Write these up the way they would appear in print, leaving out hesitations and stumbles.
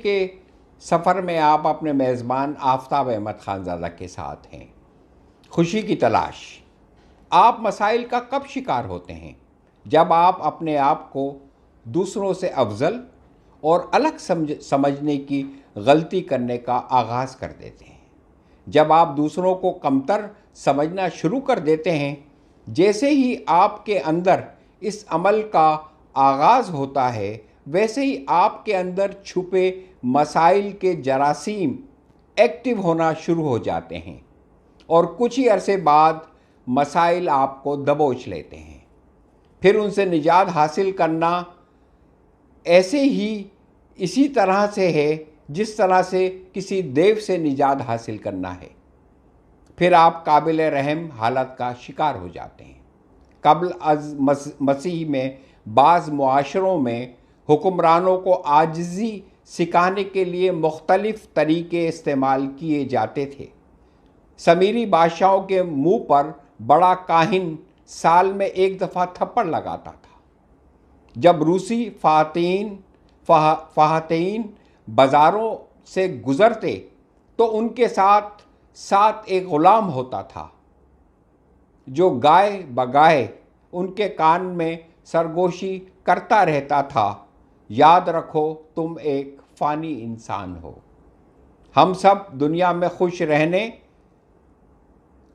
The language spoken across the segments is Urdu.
کے سفر میں آپ اپنے میزبان آفتاب احمد خانزادہ کے ساتھ ہیں۔ خوشی کی تلاش۔ آپ مسائل کا کب شکار ہوتے ہیں؟ جب آپ اپنے آپ کو دوسروں سے افضل اور الگ سمجھنے کی غلطی کرنے کا آغاز کر دیتے ہیں، جب آپ دوسروں کو کمتر سمجھنا شروع کر دیتے ہیں۔ جیسے ہی آپ کے اندر اس عمل کا آغاز ہوتا ہے، ویسے ہی آپ کے اندر چھپے مسائل کے جراثیم ایکٹیو ہونا شروع ہو جاتے ہیں، اور کچھ ہی عرصے بعد مسائل آپ کو دبوچ لیتے ہیں۔ پھر ان سے نجات حاصل کرنا اسی طرح سے ہے جس طرح سے کسی دیو سے نجات حاصل کرنا ہے۔ پھر آپ قابل رحم حالت کا شکار ہو جاتے ہیں۔ قبل از مسیح میں بعض معاشروں میں حکمرانوں کو عاجزی سکھانے کے لیے مختلف طریقے استعمال کیے جاتے تھے۔ سمیری بادشاہوں کے منہ پر بڑا کاہن سال میں ایک دفعہ تھپڑ لگاتا تھا۔ جب روسی فاتحین بازاروں سے گزرتے تو ان کے ساتھ ایک غلام ہوتا تھا جو گائے بگائے ان کے کان میں سرگوشی کرتا رہتا تھا، یاد رکھو تم ایک فانی انسان ہو۔ ہم سب دنیا میں خوش رہنے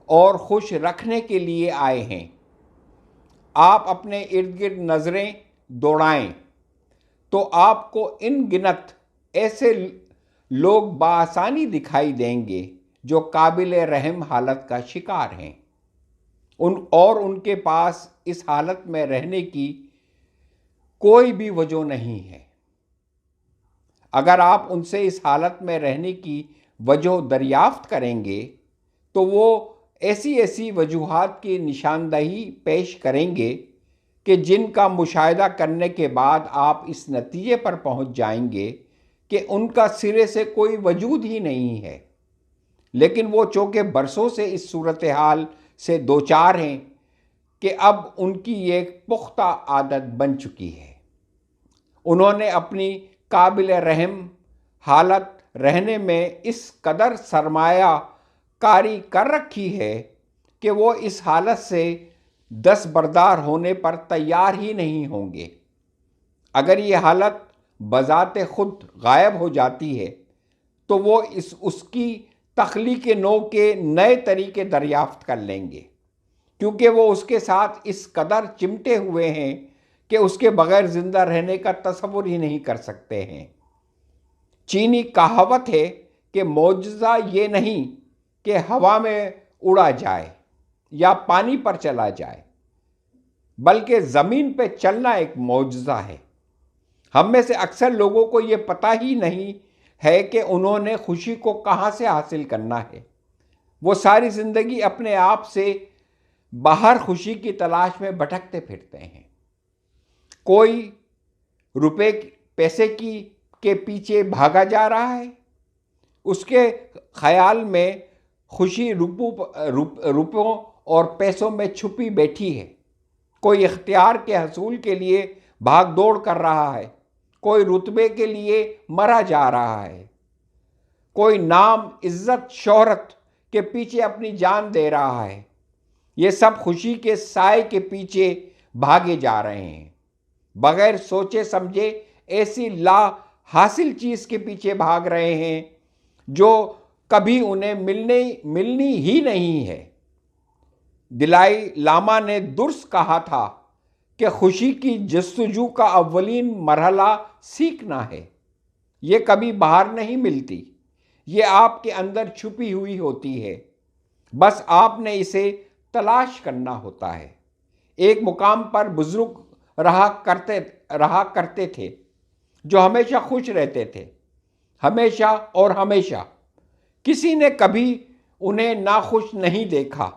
اور خوش رکھنے کے لیے آئے ہیں۔ آپ اپنے ارد گرد نظریں دوڑائیں تو آپ کو ان گنت ایسے لوگ بآسانی دکھائی دیں گے جو قابل رحم حالت کا شکار ہیں، اور ان کے پاس اس حالت میں رہنے کی کوئی بھی وجہ نہیں ہے۔ اگر آپ ان سے اس حالت میں رہنے کی وجہ دریافت کریں گے تو وہ ایسی وجوہات کی نشاندہی پیش کریں گے کہ جن کا مشاہدہ کرنے کے بعد آپ اس نتیجے پر پہنچ جائیں گے کہ ان کا سرے سے کوئی وجود ہی نہیں ہے، لیکن وہ چونکہ برسوں سے اس صورتحال سے دوچار ہیں کہ اب ان کی ایک پختہ عادت بن چکی ہے۔ انہوں نے اپنی قابل رحم حالت رہنے میں اس قدر سرمایہ کاری کر رکھی ہے کہ وہ اس حالت سے دستبردار ہونے پر تیار ہی نہیں ہوں گے۔ اگر یہ حالت بذات خود غائب ہو جاتی ہے تو وہ اس کی تخلیق نو کے نئے طریقے دریافت کر لیں گے، کیونکہ وہ اس کے ساتھ اس قدر چمٹے ہوئے ہیں کہ اس کے بغیر زندہ رہنے کا تصور ہی نہیں کر سکتے ہیں۔ چینی کہاوت ہے کہ معجزہ یہ نہیں کہ ہوا میں اڑا جائے یا پانی پر چلا جائے، بلکہ زمین پہ چلنا ایک معجزہ ہے۔ ہم میں سے اکثر لوگوں کو یہ پتہ ہی نہیں ہے کہ انہوں نے خوشی کو کہاں سے حاصل کرنا ہے۔ وہ ساری زندگی اپنے آپ سے باہر خوشی کی تلاش میں بھٹکتے پھرتے ہیں۔ کوئی روپے پیسے کے پیچھے بھاگا جا رہا ہے، اس کے خیال میں خوشی روپوں اور پیسوں میں چھپی بیٹھی ہے۔ کوئی اختیار کے حصول کے لیے بھاگ دوڑ کر رہا ہے، کوئی رتبے کے لیے مرا جا رہا ہے، کوئی نام عزت شہرت کے پیچھے اپنی جان دے رہا ہے۔ یہ سب خوشی کے سائے کے پیچھے بھاگے جا رہے ہیں، بغیر سوچے سمجھے ایسی لا حاصل چیز کے پیچھے بھاگ رہے ہیں جو کبھی انہیں ملنی ہی نہیں ہے۔ دلائی لاما نے درست کہا تھا کہ خوشی کی جستجو کا اولین مرحلہ سیکھنا ہے۔ یہ کبھی باہر نہیں ملتی، یہ آپ کے اندر چھپی ہوئی ہوتی ہے، بس آپ نے اسے تلاش کرنا ہوتا ہے۔ ایک مقام پر بزرگ رہا کرتے تھے جو ہمیشہ خوش رہتے تھے، ہمیشہ اور ہمیشہ۔ کسی نے کبھی انہیں ناخوش نہیں دیکھا۔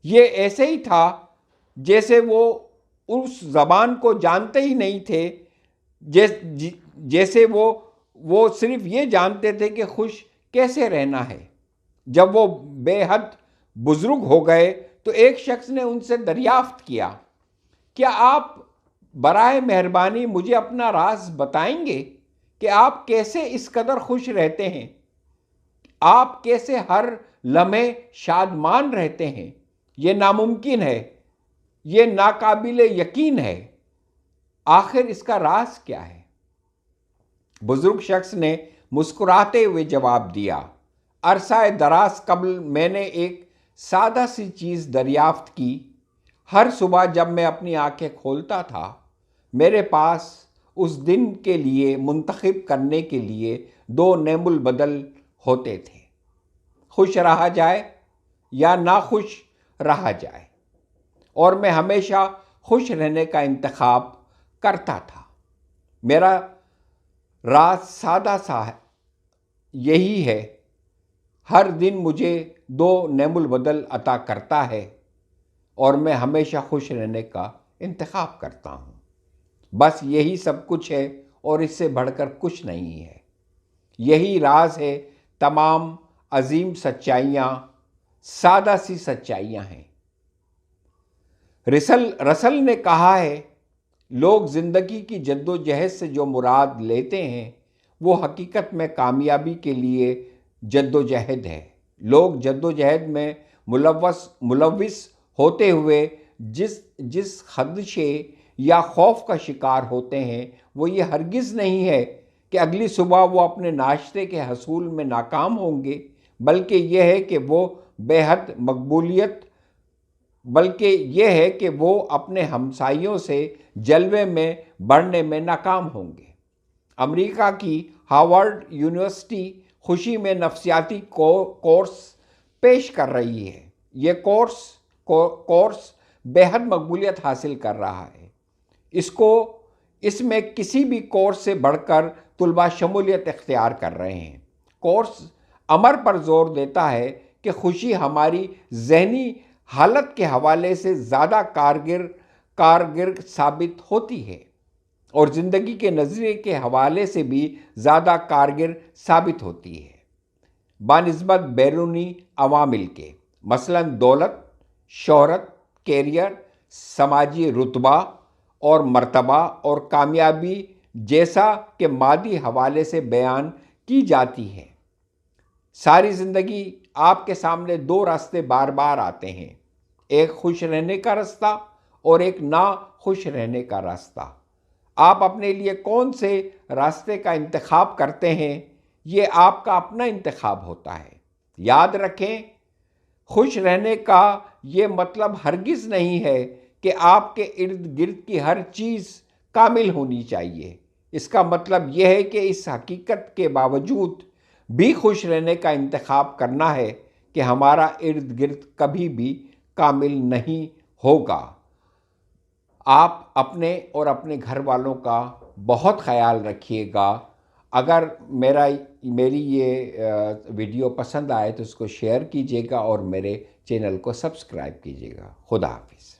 یہ ایسے ہی تھا جیسے وہ اس زبان کو جانتے ہی نہیں تھے، جیسے وہ صرف یہ جانتے تھے کہ خوش کیسے رہنا ہے۔ جب وہ بے حد بزرگ ہو گئے تو ایک شخص نے ان سے دریافت کیا، کیا آپ برائے مہربانی مجھے اپنا راز بتائیں گے کہ آپ کیسے اس قدر خوش رہتے ہیں، آپ کیسے ہر لمحے شادمان رہتے ہیں؟ یہ ناممکن ہے، یہ ناقابل یقین ہے۔ آخر اس کا راز کیا ہے؟ بزرگ شخص نے مسکراتے ہوئے جواب دیا، عرصہ دراز قبل میں نے ایک سادہ سی چیز دریافت کی۔ ہر صبح جب میں اپنی آنکھیں کھولتا تھا، میرے پاس اس دن کے لیے منتخب کرنے کے لیے 2 نعم البدل ہوتے تھے، خوش رہا جائے یا ناخوش رہا جائے، اور میں ہمیشہ خوش رہنے کا انتخاب کرتا تھا۔ میرا راز سادہ سا ہے، یہی ہے، ہر دن مجھے 2 نعم البدل عطا کرتا ہے اور میں ہمیشہ خوش رہنے کا انتخاب کرتا ہوں۔ بس یہی سب کچھ ہے اور اس سے بڑھ کر کچھ نہیں ہے۔ یہی راز ہے تمام عظیم سچائیاں، سادہ سی سچائیاں ہیں۔ رسل نے کہا ہے، لوگ زندگی کی جد و جہد سے جو مراد لیتے ہیں وہ حقیقت میں کامیابی کے لیے جد و جہد ہے۔ لوگ جد و جہد میں ملوث ہوتے ہوئے جس خدشے یا خوف کا شکار ہوتے ہیں وہ یہ ہرگز نہیں ہے کہ اگلی صبح وہ اپنے ناشتے کے حصول میں ناکام ہوں گے، بلکہ یہ ہے کہ وہ اپنے ہمسائیوں سے جلوے میں بڑھنے میں ناکام ہوں گے۔ امریکہ کی ہارورڈ یونیورسٹی خوشی میں نفسیاتی کورس پیش کر رہی ہے۔ یہ کورس بے حد مقبولیت حاصل کر رہا ہے۔ اس میں کسی بھی کورس سے بڑھ کر طلباء شمولیت اختیار کر رہے ہیں۔ کورس امر پر زور دیتا ہے کہ خوشی ہماری ذہنی حالت کے حوالے سے زیادہ کارگر ثابت ہوتی ہے اور زندگی کے نظریے کے حوالے سے بھی زیادہ کارگر ثابت ہوتی ہے بنسبت بیرونی عوامل کے، مثلا دولت، شہرت، کیریئر، سماجی رتبہ اور مرتبہ اور کامیابی جیسا کہ مادی حوالے سے بیان کی جاتی ہے۔ ساری زندگی آپ کے سامنے 2 راستے بار بار آتے ہیں، ایک خوش رہنے کا راستہ اور ایک نا خوش رہنے کا راستہ۔ آپ اپنے لیے کون سے راستے کا انتخاب کرتے ہیں، یہ آپ کا اپنا انتخاب ہوتا ہے۔ یاد رکھیں، خوش رہنے کا یہ مطلب ہرگز نہیں ہے کہ آپ کے ارد گرد کی ہر چیز کامل ہونی چاہیے۔ اس کا مطلب یہ ہے کہ اس حقیقت کے باوجود بھی خوش رہنے کا انتخاب کرنا ہے کہ ہمارا ارد گرد کبھی بھی کامل نہیں ہوگا۔ آپ اپنے اور اپنے گھر والوں کا بہت خیال رکھیے گا۔ اگر میری یہ ویڈیو پسند آئے تو اس کو شیئر کیجیے گا اور میرے چینل کو سبسکرائب کیجیے گا۔ خدا حافظ۔